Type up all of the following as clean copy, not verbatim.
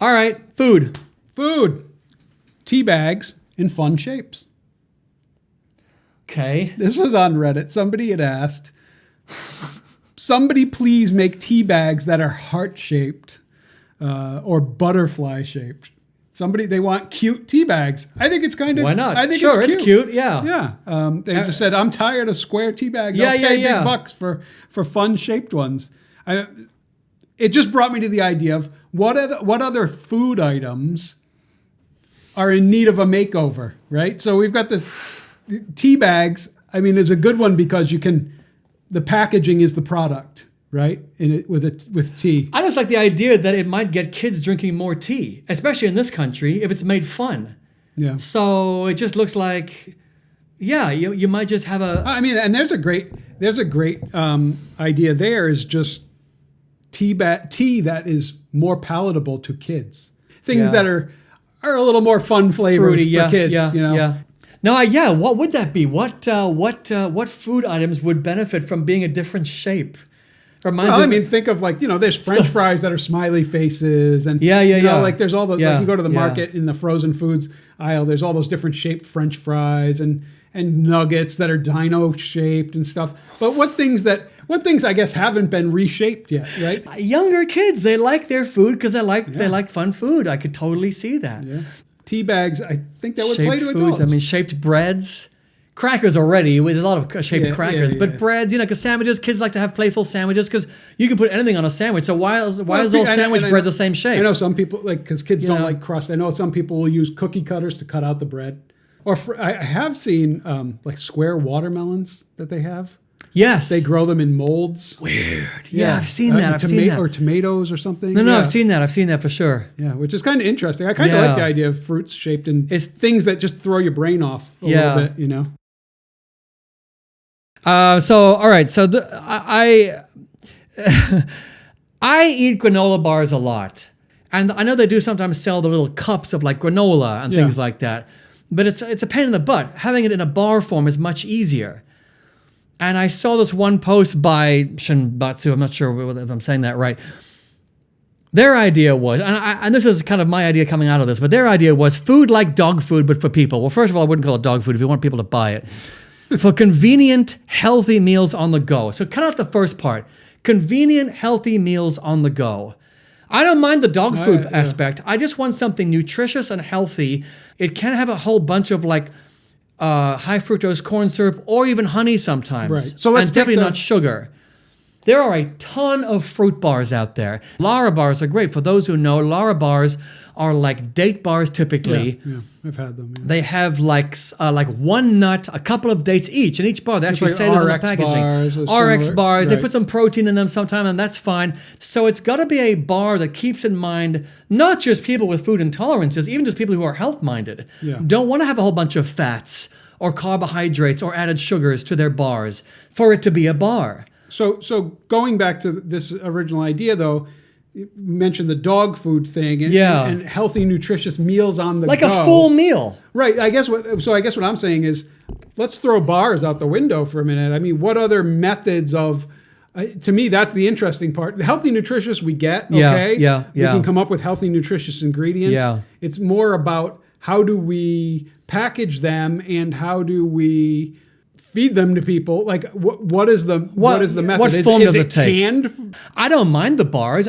All right, food. Food. Tea bags in fun shapes. Okay. This was on Reddit. Somebody had asked, somebody please make tea bags that are heart-shaped or butterfly-shaped. They want cute tea bags. I think it's kind of... Why not? I think sure, it's cute. Yeah. Yeah. They just said, I'm tired of square tea bags. Yeah, I'll pay yeah. big bucks for fun-shaped ones. It just brought me to the idea of what other food items are in need of a makeover, right? So we've got this tea bags. I mean, is a good one because the packaging is the product, right? With tea. I just like the idea that it might get kids drinking more tea, especially in this country, if it's made fun. Yeah. So it just looks like, yeah, you might just have a... I mean, and there's a great idea there is just tea that is more palatable to kids. Things that are a little more fun flavors fruity, for kids. Yeah. Now, what would that be? What food items would benefit from being a different shape? Think of there's French fries that are smiley faces, and like there's all those. Like you go to the market in the frozen foods aisle, there's all those different shaped French fries and nuggets that are dino shaped and stuff. But what things I guess haven't been reshaped yet, right? Younger kids, they like their food because they like fun food. I could totally see that. Yeah. Tea bags, I think that would shaped play to foods. adults. I mean, shaped breads, crackers already. There's a lot of shaped crackers, but breads, because sandwiches, kids like to have playful sandwiches because you can put anything on a sandwich. So why is all sandwich bread the same shape? I know some people because kids don't like crust. I know some people will use cookie cutters to cut out the bread. Or I have seen square watermelons that they have. Yes. They grow them in molds. Weird. Yeah, I've seen that. Or tomatoes or something. No, I've seen that. I've seen that for sure. Yeah, which is kind of interesting. I kind of like the idea of fruits shaped in things that just throw your brain off a little bit, All right. So I eat granola bars a lot. And I know they do sometimes sell the little cups of granola and things like that. But it's a pain in the butt. Having it in a bar form is much easier. And I saw this one post by Shinbatsu, I'm not sure if I'm saying that right. Their idea was, and this is kind of my idea coming out of this, but their idea was food like dog food, but for people. Well, first of all, I wouldn't call it dog food if you want people to buy it. For convenient, healthy meals on the go. So cut out the first part. Convenient, healthy meals on the go. I don't mind the dog food aspect. I just want something nutritious and healthy. It can have a whole bunch of high fructose corn syrup or even honey sometimes. Right. So let's definitely not sugar. There are a ton of fruit bars out there. Lara bars are great. For those who know, Lara bars are like date bars typically. Yeah, I've had them. Yeah. They have like one nut, a couple of dates each, and each bar they actually say this on the packaging. RX bars. Right. They put some protein in them sometime, and that's fine. So it's got to be a bar that keeps in mind not just people with food intolerances, even just people who are health-minded. Yeah. Don't want to have a whole bunch of fats or carbohydrates or added sugars to their bars for it to be a bar. So going back to this original idea, though, you mentioned the dog food thing and healthy, nutritious meals on the go. Like a full meal. Right. I guess what I'm saying is let's throw bars out the window for a minute. I mean, what other methods of... to me, that's the interesting part. The healthy, nutritious we get, okay? We can come up with healthy, nutritious ingredients. Yeah. It's more about how do we package them and how do we... feed them to people. Like, what is the method? What form does it take? Canned? I don't mind the bars,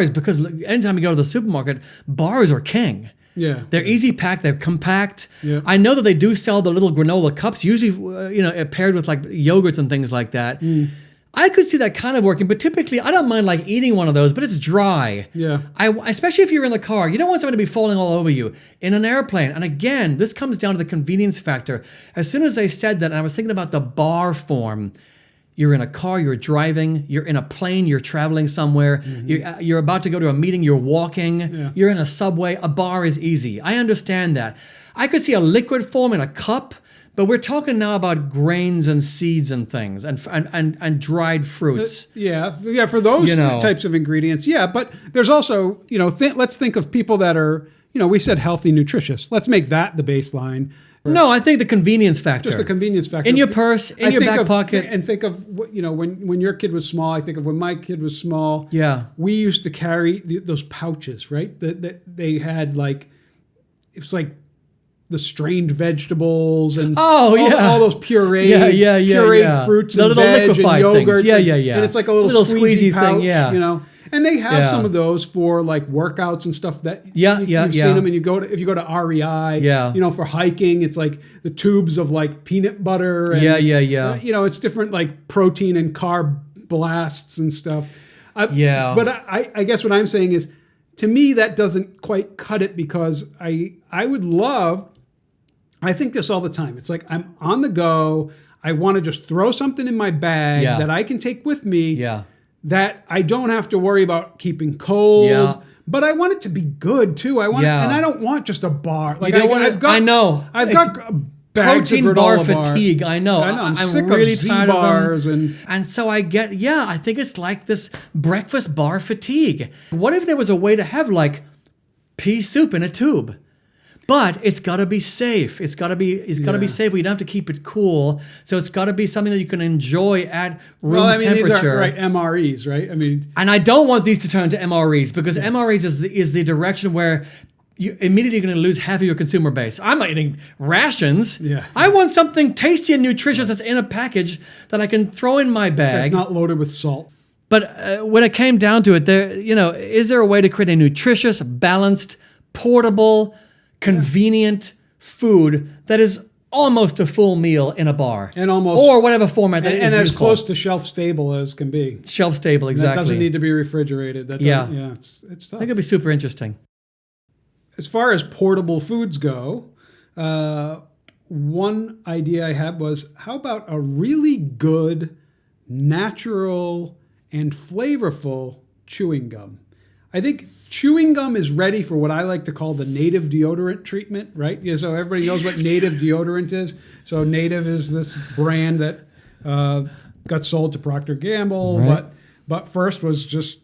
because anytime you go to the supermarket, bars are king. Yeah, they're easy packed. They're compact. Yeah. I know that they do sell the little granola cups, usually paired with yogurts and things like that. I could see that kind of working, but typically I don't mind eating one of those, but it's dry. Yeah. Especially if you're in the car, you don't want somebody to be falling all over you. In an airplane, and again, this comes down to the convenience factor. As soon as they said that, and I was thinking about the bar form, you're in a car, you're driving, you're in a plane, you're traveling somewhere, you're about to go to a meeting, you're walking, you're in a subway, a bar is easy. I understand that. I could see a liquid form in a cup, but we're talking now about grains and seeds and things and dried fruits. For those types of ingredients. Yeah, but there's also, let's think of people that are, we said healthy, nutritious. Let's make that the baseline. No, I think the convenience factor. Just the convenience factor. In your purse, in your back pocket. And think of, when your kid was small, I think of when my kid was small. Yeah. We used to carry those pouches, right? That they had it was like the strained vegetables and all those pureed fruits and veg and yogurts. Yeah. And it's like a little squeezy pouch, thing, And they have some of those for like workouts and stuff that you've seen them. And if you go to REI, for hiking, it's like the tubes of like peanut butter. And, it's different like protein and carb blasts and stuff. But I guess what I'm saying is, to me, that doesn't quite cut it, because I would love, I think this all the time. It's like I'm on the go. I want to just throw something in my bag that I can take with me. Yeah. That I don't have to worry about keeping cold, but I want it to be good too. And I don't want just a bar. Like I've got protein bar fatigue. I know. I'm sick really of tired Z-bars of them. And so I think it's like this breakfast bar fatigue. What if there was a way to have like pea soup in a tube? But it's got to be safe. It's got to be safe. We don't have to keep it cool. So it's got to be something that you can enjoy at room temperature. These are MREs, right? And I don't want these to turn to MREs, because MREs is the direction where you immediately going to lose half of your consumer base. I'm not eating rations. Yeah. I want something tasty and nutritious that's in a package that I can throw in my bag. That's not loaded with salt. But when it came down to it, is there a way to create a nutritious, balanced, portable, convenient food that is almost a full meal in a bar, or whatever format that is, and as close to shelf stable as can be. Shelf stable, exactly. That doesn't need to be refrigerated. It's tough. I think it'd be super interesting. As far as portable foods go, one idea I had was, how about a really good, natural, and flavorful chewing gum? I think chewing gum is ready for what I like to call the native deodorant treatment, right? So everybody knows what native deodorant is. So Native is this brand that got sold to Procter & Gamble, right. but first was just,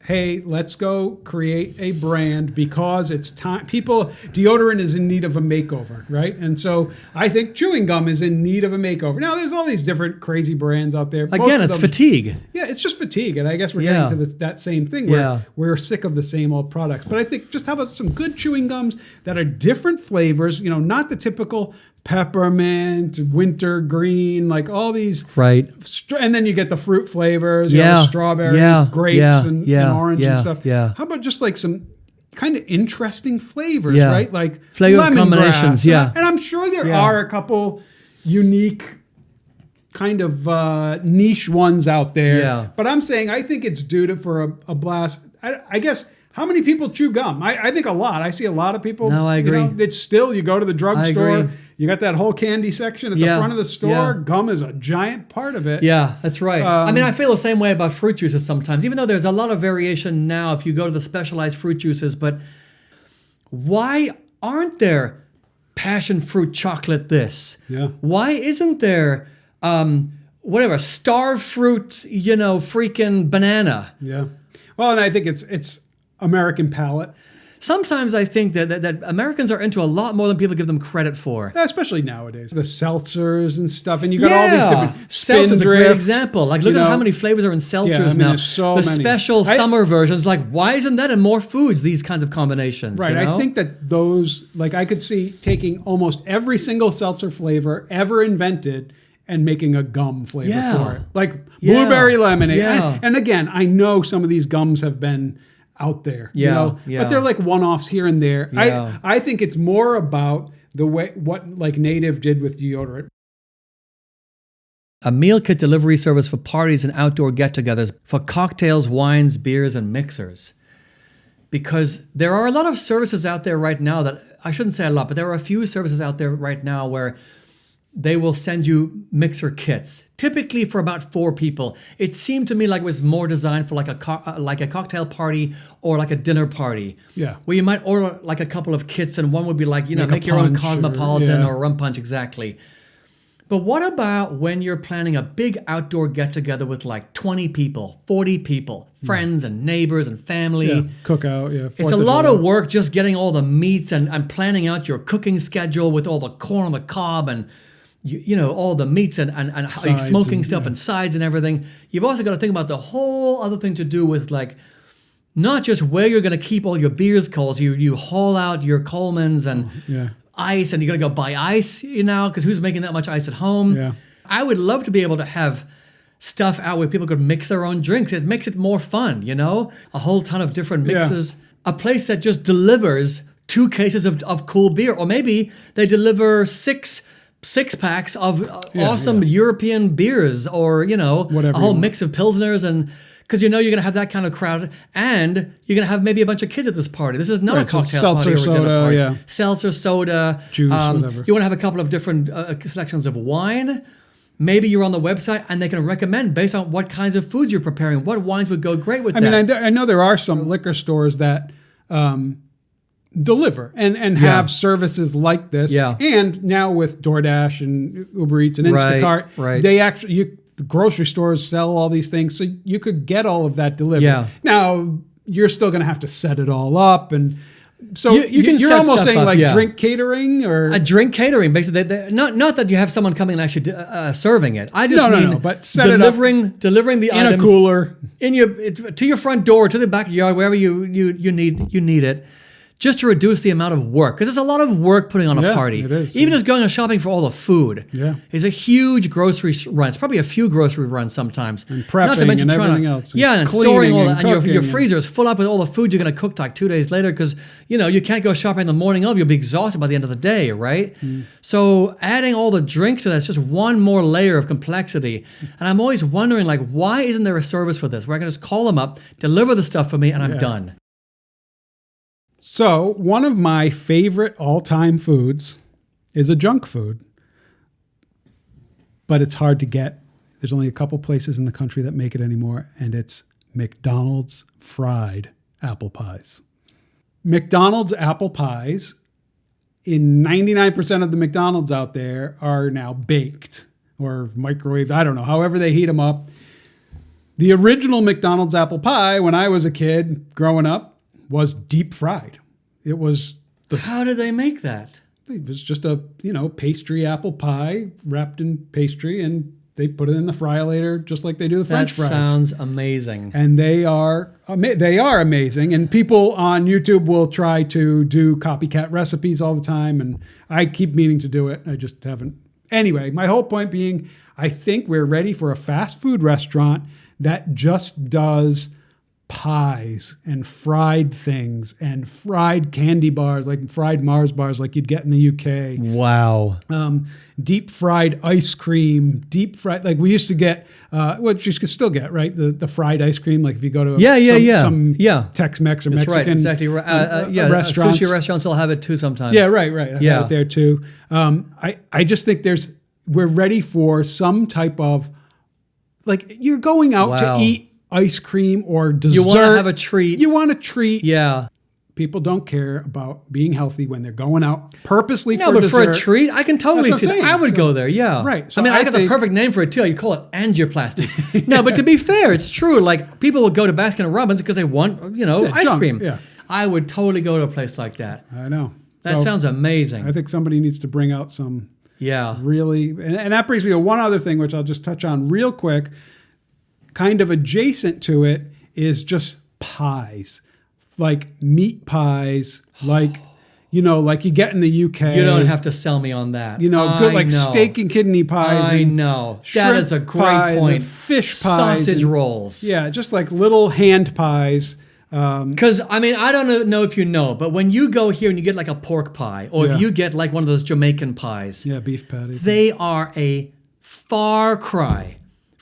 hey, let's go create a brand because it's time. Deodorant is in need of a makeover, right? And so I think chewing gum is in need of a makeover. Now, there's all these different crazy brands out there. Again, it's fatigue. Yeah, it's just fatigue. And I guess we're getting to that same thing where we're sick of the same old products. But I think just how about some good chewing gums that are different flavors, not the typical peppermint, wintergreen, like all these. Right. And then you get the fruit flavors, strawberries, grapes, and orange and stuff. Yeah. How about just like some kind of interesting flavors, right? Like flavor combinations, And I'm sure there are a couple unique kind of niche ones out there. Yeah. But I'm saying I think it's due for a blast. I guess. How many people chew gum? I think a lot. I see a lot of people. No, I agree. It's still, you go to the drugstore, you got that whole candy section at the front of the store. Yeah. Gum is a giant part of it. Yeah, that's right. I feel the same way about fruit juices sometimes, even though there's a lot of variation now if you go to the specialized fruit juices. But why aren't there passion fruit chocolate this? Yeah. Why isn't there star fruit, freaking banana? Yeah. Well, and I think it's American palate. Sometimes I think that Americans are into a lot more than people give them credit for. Especially nowadays. The seltzers and stuff. And you got all these different seltzers is a great example. Like, look at how many flavors are in seltzers now. There's so many. Special summer versions. Like, why isn't that in more foods, these kinds of combinations? Right. I think that those, like, I could see taking almost every single seltzer flavor ever invented and making a gum flavor for it. Like blueberry lemonade. Yeah. And again, I know some of these gums have been out there, but they're like one-offs here and there. Yeah. I think it's more about the way what like Native did with deodorant. A meal kit delivery service for parties and outdoor get-togethers for cocktails, wines, beers, and mixers. Because there are a lot of services out there right now that, I shouldn't say a lot, but there are a few services out there right now where they will send you mixer kits, typically for about 4 people. It seemed to me like it was more designed for like a cocktail party or like a dinner party. Yeah. Where you might order like a couple of kits and one would be like, make your own cosmopolitan or rum punch, exactly. But what about when you're planning a big outdoor get-together with like 20 people, 40 people, friends and neighbors and family? Yeah, cookout, yeah. It's a lot of work just getting all the meats and planning out your cooking schedule with all the corn on the cob and you know all the meats and how you're smoking stuff and sides and everything. You've also got to think about the whole other thing to do with like not just where you're going to keep all your beers cold. You haul out your Coleman's and ice, and you got to go buy ice, you know, because who's making that much ice at home? Yeah. I would love to be able to have stuff out where people could mix their own drinks. It makes it more fun, you know? A whole ton of different mixes. A place that just delivers 2 cases of cool beer, or maybe they deliver six packs of awesome European beers, or, you know, whatever a whole mix of Pilsners, and because you know you're going to have that kind of crowd, and you're going to have maybe a bunch of kids at this party. This is not a cocktail party or a dinner party. Seltzer soda, juice, whatever. You want to have a couple of different selections of wine. Maybe you're on the website and they can recommend based on what kinds of foods you're preparing, what wines would go great with that. I mean, I know there are some liquor stores that deliver and have services like this. Yeah. And now with DoorDash and Uber Eats and Instacart, they actually, the grocery stores sell all these things, so you could get all of that delivered. Yeah. Now, you're still going to have to set it all up, and so you're set almost saying up, like drink catering, or a drink catering, basically. Not that you have someone coming and actually serving it. I just mean but set delivering the in items a cooler to your front door, to the backyard, wherever you need it. Just to reduce the amount of work. Because there's a lot of work putting on a party. It is, Even just going and shopping for all the food. Yeah. Is a huge grocery run. It's probably a few grocery runs sometimes. And prepping Not to mention and everything else. And storing all that. And your freezer is full up with all the food you're going to cook like 2 days later, because, you know, you can't go shopping in the morning of. You'll be exhausted by the end of the day, right? So adding all the drinks to that's just one more layer of complexity. And I'm always wondering, like, why isn't there a service for this where I can just call them up, deliver the stuff for me, and I'm done? So, one of my favorite all-time foods is a junk food, but it's hard to get. There's only a couple places in the country that make it anymore, and it's McDonald's fried apple pies. McDonald's apple pies, in 99% of the McDonald's out there, are now baked or microwaved. I don't know, however they heat them up. The original McDonald's apple pie, when I was a kid growing up, was deep fried. It was How do they make that? It was just a, pastry apple pie wrapped in pastry, and they put it in the fryolator just like they do the French fries. That sounds amazing. And they are amazing. And people on YouTube will try to do copycat recipes all the time, and I keep meaning to do it. I just haven't. Anyway, my whole point being, I think we're ready for a fast food restaurant that just does pies and fried things and fried candy bars, like fried Mars bars like you'd get in the UK. Wow. Deep fried ice cream, deep fried, like we used to get, what you could still get, right? The fried ice cream, like if you go to some Tex-Mex or That's Mexican right, exactly. restaurants. Sushi restaurants will have it too sometimes. Yeah, right. I have it there too. I just think we're ready for some type of, like, you're going out to eat ice cream or dessert. You want to have a treat. You want a treat. Yeah. People don't care about being healthy when they're going out purposely for dessert. No, but for a treat, I can totally see that. I would go there, yeah. Right. So I got the perfect name for it too. You call it angioplasty. No, but to be fair, it's true. Like, people will go to Baskin Robbins because they want, ice cream. Yeah. I would totally go to a place like that. I know. That sounds amazing. I think somebody needs to bring out some Yeah. Really, and that brings me to one other thing, which I'll just touch on real quick. Kind of adjacent to it is just pies, like meat pies, like, you know, like you get in the UK. You don't have to sell me on that. You know, good like steak and kidney pies. I know. That is a great point. Fish pies. Sausage rolls. Yeah, just like little hand pies. Because, I mean, I don't know if you know, but when you go here and you get like a pork pie, or if you get like one of those Jamaican pies. Yeah, beef patty. They are a far cry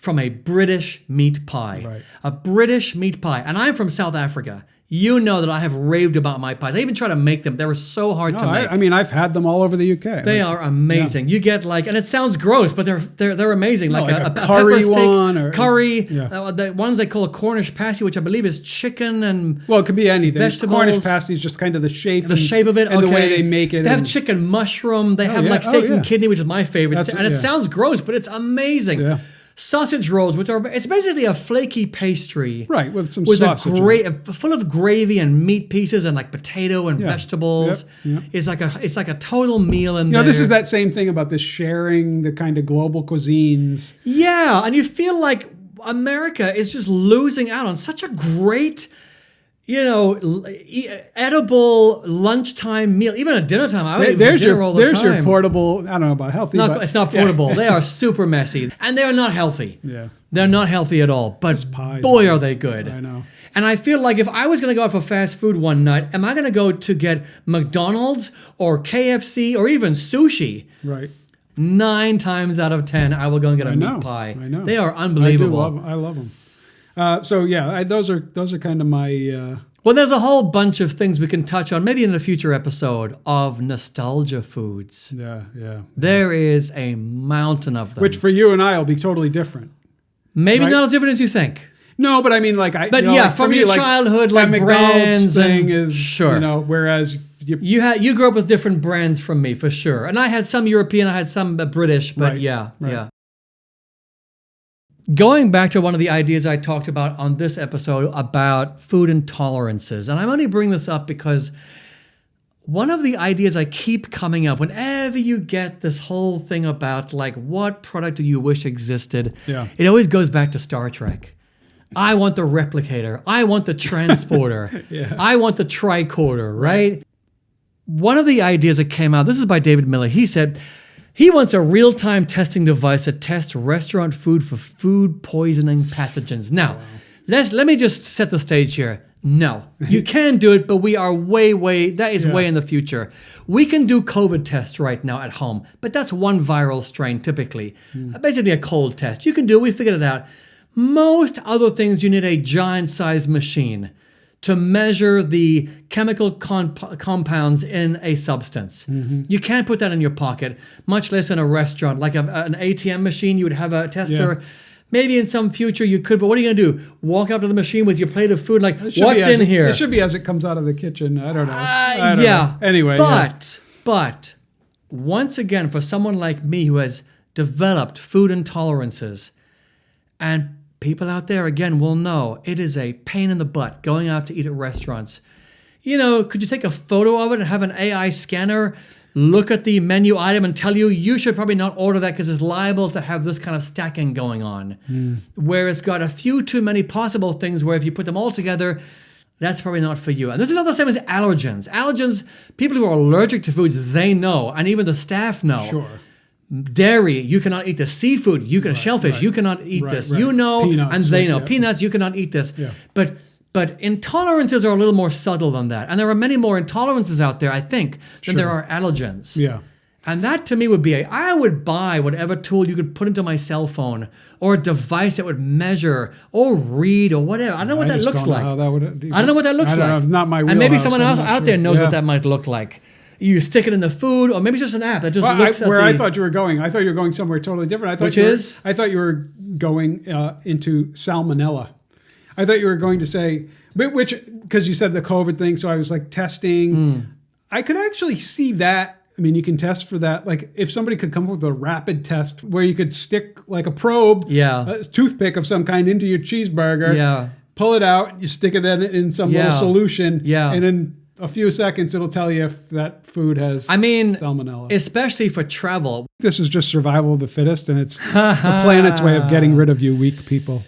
from a British meat pie. Right. A British meat pie. And I'm from South Africa. You know that I have raved about my pies. I even try to make them. They were so hard to make. I mean, I've had them all over the UK. They are amazing. You get like, and it sounds gross, but they're amazing. Like, like a pepper curry steak, one or- curry. Yeah. The ones they call a Cornish pasty, which I believe is chicken and Well, it could be anything. vegetables. Cornish pasty is just kind of the shape. The shape of it, and the way they make it. They have and- chicken mushroom. They have yeah. like steak Oh, yeah. and kidney, which is my favorite. That's- And it yeah. sounds gross, but it's amazing. Yeah. Sausage rolls, which are it's basically a flaky pastry, Right, with some with sausage in full of gravy and meat pieces and like potato and vegetables. Yep. It's like a total meal in You there. know, this is that same thing about this sharing the kind of global cuisines. Yeah, and you feel like America is just losing out on such a great, edible lunchtime meal, even at dinner time. I would eat dinner all the time. There's your portable. I don't know about healthy. It's not portable. They are super messy, and they are not healthy. Yeah. They're not healthy at all. But pies, boy, are they good. I know. And I feel like if I was going to go out for fast food one night, am I going to go to get McDonald's or KFC or even sushi? Right. 9 times out of 10, I will go and get a meat pie. I know. They are unbelievable. I love them. So yeah, those are kind of my. Well, there's a whole bunch of things we can touch on, maybe in a future episode, of nostalgia foods. Yeah. There is a mountain of them. Which for you and I will be totally different. Maybe right? not as different as you think. No, but I mean, like But yeah, from your childhood, like that McDonald's brands thing and, is, sure. Whereas You grew up with different brands from me, for sure. And I had some European, I had some British, but Right. yeah. Going back to one of the ideas I talked about on this episode about food intolerances, and I'm only bringing this up because one of the ideas I keep coming up whenever you get this whole thing about like what product do you wish existed, it always goes back to Star Trek. I want the replicator. I want the transporter. I want the tricorder, right? One of the ideas that came out, this is by David Miller, he said, he wants a real-time testing device that tests restaurant food for food poisoning pathogens. Now, let me just set the stage here. No, you can do it, but we are way in the future. We can do COVID tests right now at home, but that's one viral strain typically. Basically a cold test. You can do it, we figured it out. Most other things, you need a giant-sized machine to measure the chemical compounds in a substance. You can't put that in your pocket, much less in a restaurant. Like an ATM machine, you would have a tester. Yeah. Maybe in some future you could, but what are you going to do? Walk up to the machine with your plate of food like, what's in here? It should be as it comes out of the kitchen. I don't know. I don't know. Anyway. But once again, for someone like me who has developed food intolerances, and people out there, again, will know it is a pain in the butt going out to eat at restaurants. Could you take a photo of it and have an AI scanner look at the menu item and tell you should probably not order that because it's liable to have this kind of stacking going on, where it's got a few too many possible things where if you put them all together, that's probably not for you. And this is not the same as allergens. Allergens, people who are allergic to foods, they know, and even the staff know. Sure. Dairy, you cannot eat this. Seafood, shellfish, you cannot eat this. Right. You know, Peanuts, and they know. yeah. Peanuts, you cannot eat this. Yeah. But intolerances are a little more subtle than that. And there are many more intolerances out there, I think, than there are allergens. Yeah. And that to me would be I would buy whatever tool you could put into my cell phone or a device that would measure or read or whatever. I don't know what that looks like. I don't know what that looks like. Not my wheelhouse. And maybe someone else I'm not out sure. there knows what that might look like. You stick it in the food, or maybe it's just an app that just looks at I thought you were going. I thought you were going somewhere totally different. I thought you were going into salmonella. I thought you were going to say, because you said the COVID thing, so I was like testing. I could actually see that. I mean, you can test for that. Like if somebody could come up with a rapid test where you could stick like a probe, a toothpick of some kind into your cheeseburger, pull it out, you stick it in some little solution, and in a few seconds it'll tell you if that food has salmonella. Especially for travel. This is just survival of the fittest, and it's the planet's way of getting rid of you weak people.